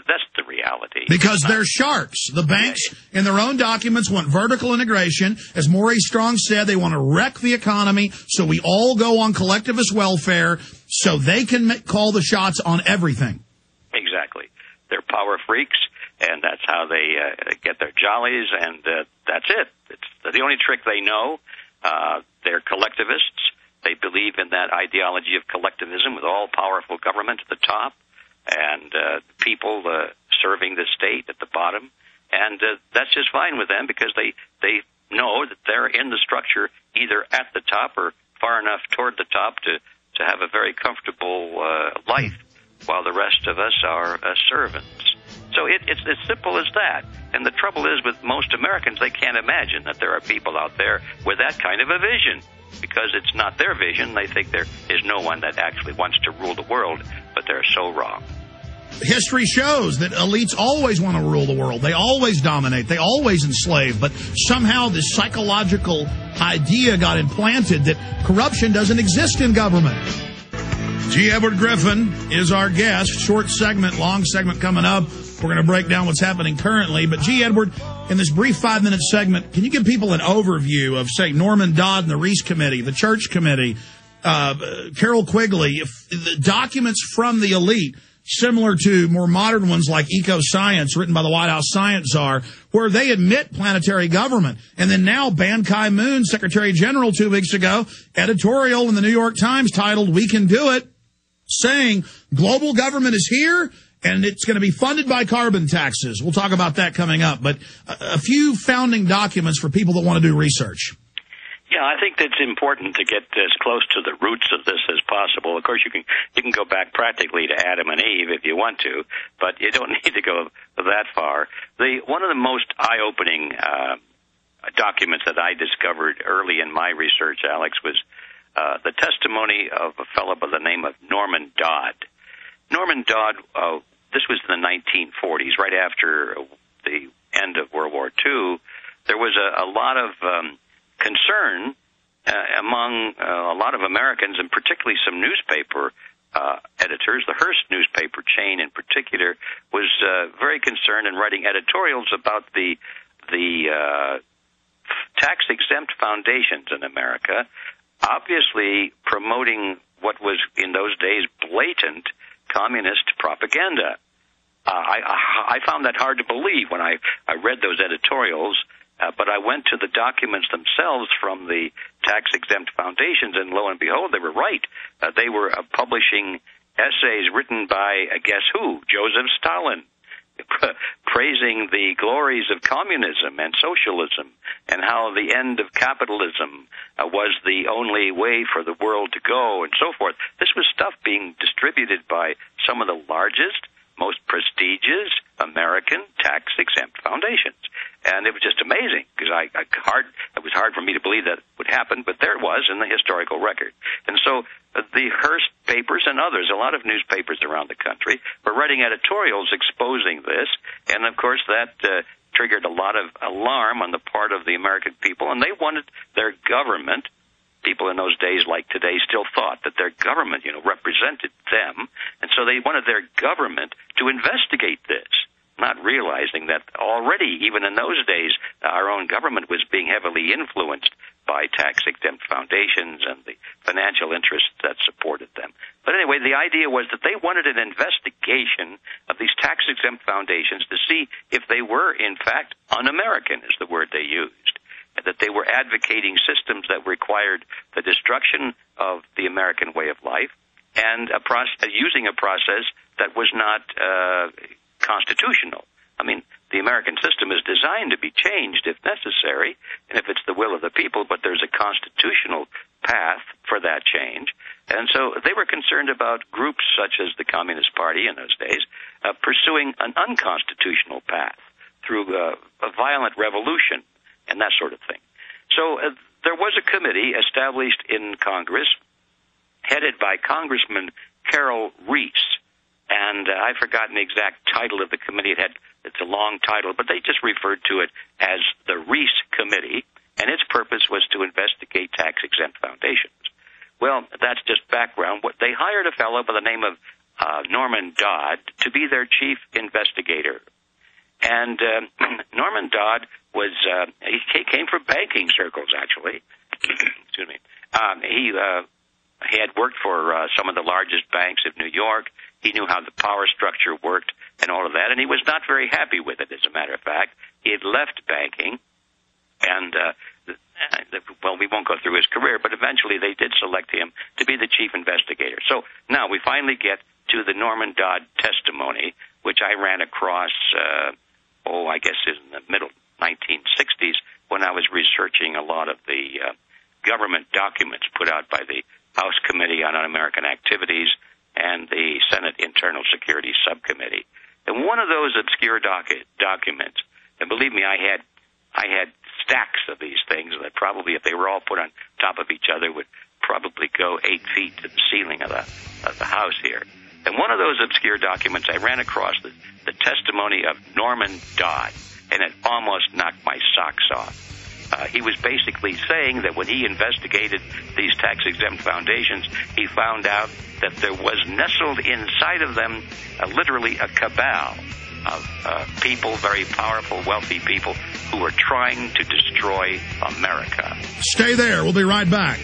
that's the reality. Because they're sharks. The banks, in their own documents, want vertical integration. As Maurice Strong said, they want to wreck the economy so we all go on collectivist welfare so they can call the shots on everything. Exactly. They're power freaks, and that's how they get their jollies, and that's it. It's the only trick they know. They're collectivists. They believe in that ideology of collectivism with all-powerful government at the top and people serving the state at the bottom. And that's just fine with them because they know that they're in the structure either at the top or far enough toward the top to have a very comfortable life while the rest of us are servants. So it's as simple as that. And the trouble is with most Americans, they can't imagine that there are people out there with that kind of a vision because it's not their vision. They think there is no one that actually wants to rule the world, but they're so wrong. History shows that elites always want to rule the world. They always dominate. They always enslave. But somehow this psychological idea got implanted that corruption doesn't exist in government. G. Edward Griffin is our guest. Short segment, long segment coming up. We're going to break down what's happening currently. But, G. Edward, in this brief 5-minute segment, can you give people an overview of, say, Norman Dodd and the Reese Committee, the Church Committee, Carol Quigley, the documents from the elite, similar to more modern ones like Eco-Science, written by the White House Science Czar, where they admit planetary government. And then now Ban Ki-moon, Secretary General 2 weeks ago, editorial in the New York Times titled, "We Can Do It," saying global government is here and it's going to be funded by carbon taxes. We'll talk about that coming up. But a few founding documents for people that want to do research. Yeah, I think that's important to get as close to the roots of this as possible. Of course, you can go back practically to Adam and Eve if you want to, but you don't need to go that far. One of the most eye-opening documents that I discovered early in my research, Alex, was the testimony of a fellow by the name of Norman Dodd. Norman Dodd, this was in the 1940s, right after the end of World War II. There was a lot of concern among a lot of Americans, and particularly some newspaper editors. The Hearst newspaper chain in particular was very concerned in writing editorials about the tax-exempt foundations in America, obviously promoting what was in those days blatant communist propaganda. I found that hard to believe when I read those editorials. But I went to the documents themselves from the tax-exempt foundations, and lo and behold, they were right. They were publishing essays written by, guess who? Joseph Stalin, praising the glories of communism and socialism and how the end of capitalism was the only way for the world to go and so forth. This was stuff being distributed by some of the largest, most prestigious American tax-exempt foundations. And it was just amazing because it was hard for me to believe that would happen, but there it was in the historical record. And so the Hearst papers and others, a lot of newspapers around the country, were writing editorials exposing this. And, of course, that triggered a lot of alarm on the part of the American people, and they wanted their government. People in those days, like today, still thought that their government, represented them, and so they wanted their government to investigate this, not realizing that already, even in those days, our own government was being heavily influenced by tax-exempt foundations and the financial interests that supported them. But anyway, the idea was that they wanted an investigation of these tax-exempt foundations to see if they were, in fact, un-American, is the word they used. That they were advocating systems that required the destruction of the American way of life and using a process that was not constitutional. I mean, the American system is designed to be changed if necessary and if it's the will of the people, but there's a constitutional path for that change. And so they were concerned about groups such as the Communist Party in those days pursuing an unconstitutional path through a violent revolution and that sort of thing. So there was a committee established in Congress headed by Congressman Carol Reese. And I've forgotten the exact title of the committee. It's a long title, but they just referred to it as the Reese Committee, and its purpose was to investigate tax-exempt foundations. Well, that's just background. They hired a fellow by the name of Norman Dodd to be their chief investigator. And Norman Dodd was he came from banking circles, actually. Excuse me. He had worked for some of the largest banks of New York. He knew how the power structure worked and all of that, and he was not very happy with it, as a matter of fact. He had left banking, and, well, we won't go through his career, but eventually they did select him to be the chief investigator. So now we finally get to the Norman Dodd testimony, which I ran across, I guess in the middle 1960s when I was researching a lot of the government documents put out by the House Committee on Un-American Activities and the Senate Internal Security Subcommittee. And one of those obscure documents, and believe me, I had stacks of these things that probably, if they were all put on top of each other, would probably go 8 feet to the ceiling of the house here. And one of those obscure documents, I ran across the testimony of Norman Dodd, and it almost knocked my socks off. He was basically saying that when he investigated these tax-exempt foundations, he found out that there was nestled inside of them literally a cabal of people, very powerful, wealthy people, who were trying to destroy America. Stay there. We'll be right back.